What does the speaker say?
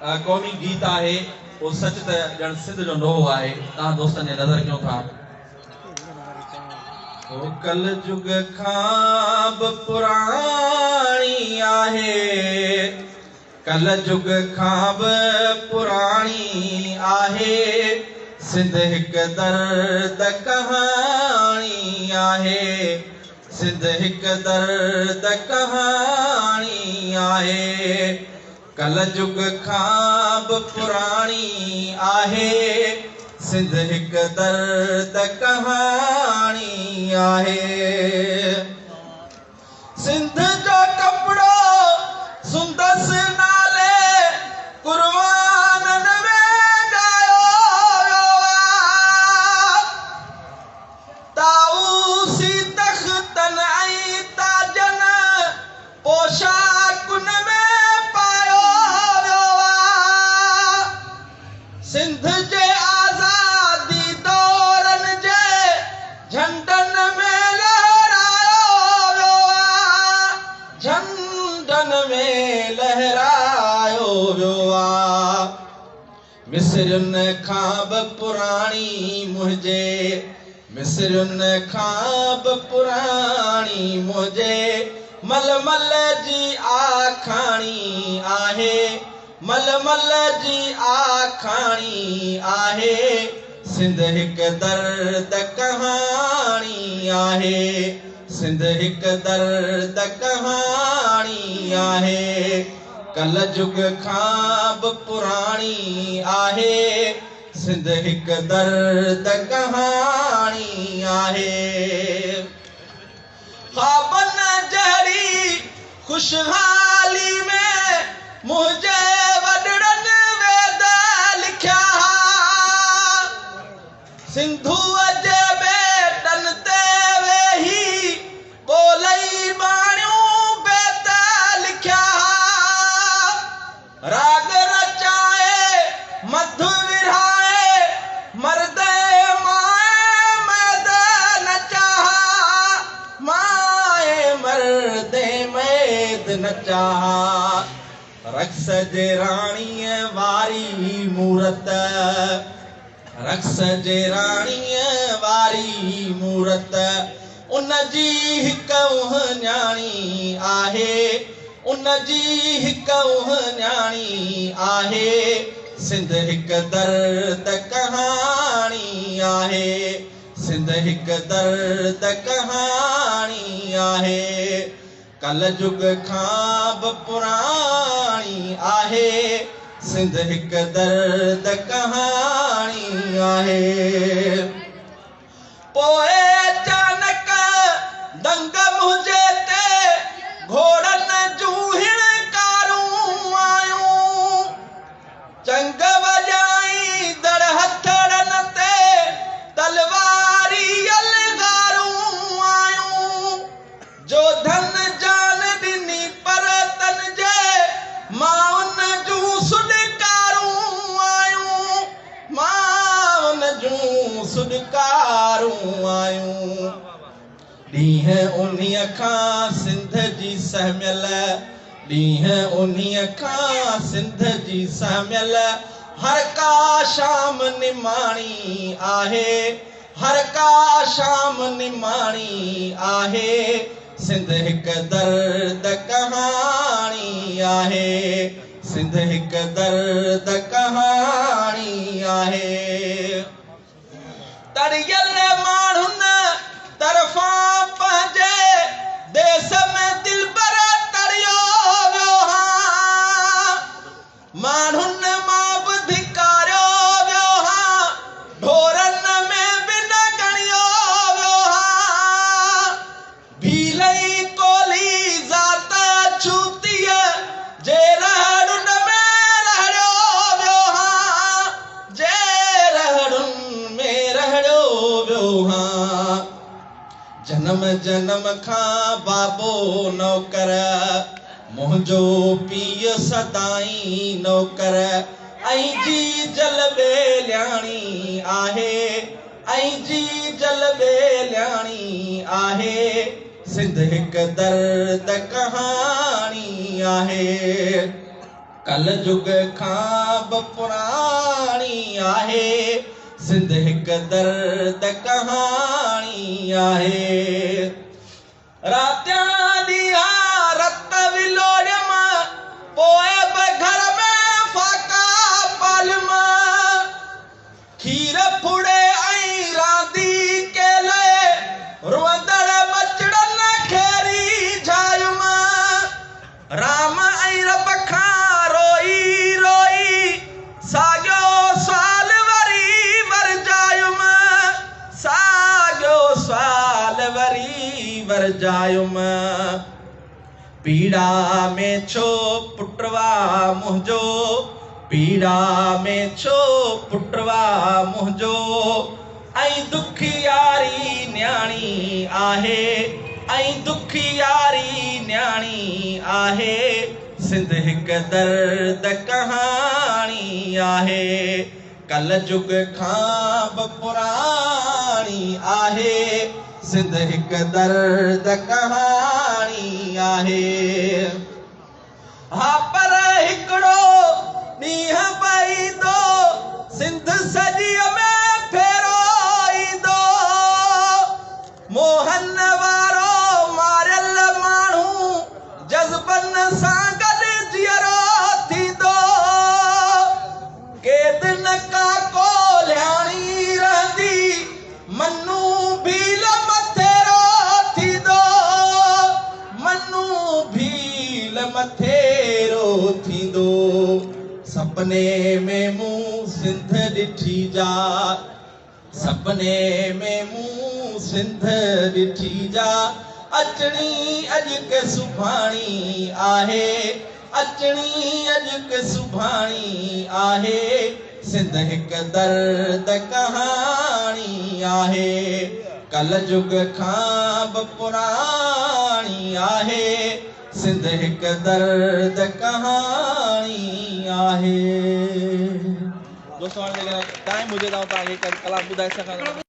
क़ौमी गीत आहे वो सच त ॼण सिंध जो नओ आहे। तव्हां दोस्तनि जे नज़र कयो था। ओ कल जुग खां बि पुराणी आहे, कल जुग खां बि पुराणी आहे, सिंध हिक दर्द कहाणी आहे, सिंध हिक दर्द कहाणी आहे। कल जुग खां बि पुराणी आहे, सिंध हिक दर्द कहाणी आहे। सिंध जो कपड़ो सुंदस नाले कुर्बानन में गायो ताऊसी तख्तन ऐं ताजन पोशाकुन में पायो वियो आहे। सिंध जे आज़ादी दौरन जे झंडन में लहरायो वियो आहे, झंडन में लहरायो वियो आहे। मिस्रियुन खां बि पुराणी मुंहिंजे, मिस्रियुन खां बि पुराणी मुंहिंजे, मलमल जी आखाणी आहे, मलमल जी आखाणी आहे, सिंध हिक दर्द कहाणी आहे, सिंध हिक दर्द कहाणी आहे। कल जुग खां बि पुराणी आहे, सिंध हिक दर्द कहाणी आहे। ख्वाबन जहिड़ी खुशहाली में मुंहिंजे वॾड़न वेद लिखिया, सिंधूअ जे बेटन ते वेही ॿोलई बाणियूं बेत लिखिया, राग रचाए मधु विरहाए मर्द माए मैद नचा, माए मर्द मैद नचा। रक्स जे राणीअ वारी मूरत, रक्स जे राणीअ वारी मूरत, उन जी हिक उहञाणी आहे, उन जी हिक उहञाणी आहे, सिंध हिक दर्द कहाणी आहे, सिंध हिक दर्द कहाणी आहे। कल जुग खां बि पुराणी आहे, सिंध हिक दर्द कहाणी आहे। पोइ अचानक दंग मुंहिंजे ते घोड़नि जूं हिणकारूं आयूं, चंग वॼाई दड़ हथड़नि ते तलवारी अलगारूं आयूं, जो धन जान ॾिनी पर तन जे माउन जूं सुॾकारूं आयूं, माउन जूं सुॾकारूं आयूं। ॾींहं उन्हीअ खां सिंध जी सहमियल, ॾींहं उन्हीअ खां सिंध जी सहमियल, हर का शाम निमाणी आहे, हर का शाम निमाणी आहे, सिंध हिक दर्द कहाणी आहे, सिंध हिक दर्द कहाणी आहे। तड़ियल माण्हुनि तरफ़ां पंहिंजे देश में दिलबर तड़ियो वियो हा, माण्हुनि मां बि धिकारियो वियो हा, ढोरनि में बि न ॻणियो वियो हा। भीलई कोली ज़ात छूतीअ जे रहड़ुनि में रहड़ियो वियो हा, जे रहड़ुनि में रहड़ियो वियो हा। जन्म जन्म खां बाबो नौकर, मुंहिंजो पीउ सदाई नौकर, ऐं जी जल ॿेलियाणी आहे, ऐं जी जल ॿेलियाणी आहे, सिंध हिक दर्द कहाणी आहे। कल जुग खां बि पुराणी आहे सिंध हिक दर्द कहाणी आहे। रातियां ॾींहं रत विलोड़ियम पोइ बि घर में फाका पालम खीर फुड़े ऐं रांदी केले रुअंदड़ बचड़नि खेरी झायुम राम ऐं रब खां रोई रोई साॻियो सुवाल वरी वरजायुम साॻियो सुवाल वरी वरजायुम पीड़ा में छो पुटवा मुंहिंजो पीड़ा में छो पुटवा मुंहिंजो ऐं दुखियारी न्याणी आहे ऐं दुखियारी न्याणी आहे सिंध हिक दर्द कहाणी आहे। कल जुग खां बि पुराणी आहे सिंध हिक दर्द कहाणी आहे। हा पर हिकिड़ो ॾींहुं पईंदो सिंध सॼीअ में फेरो ईंदो मोहन वारो मारियल माण्हू जज़्बनि सां गॾु जीअरो थींदो केद न का कोल्हाणी रहंदी मनु भील मथेरो थींदो मनु भील मथेरो थींदो सपने में मूं सिंध ॾिठी जा सपने में मूं सिंध ॾिठी जा अचणी अॼु के सुभाणी आहे अचणी अॼु के सुभाणी आहे सिंध हिक दर्द कहाणी आहे। कल जुग खां बि पुराणी आहे सिंध हिक दर्द कहाणी आहे। दोस्तों टाइम हुजे त तव्हांखे कलाक ॿुधाए सघां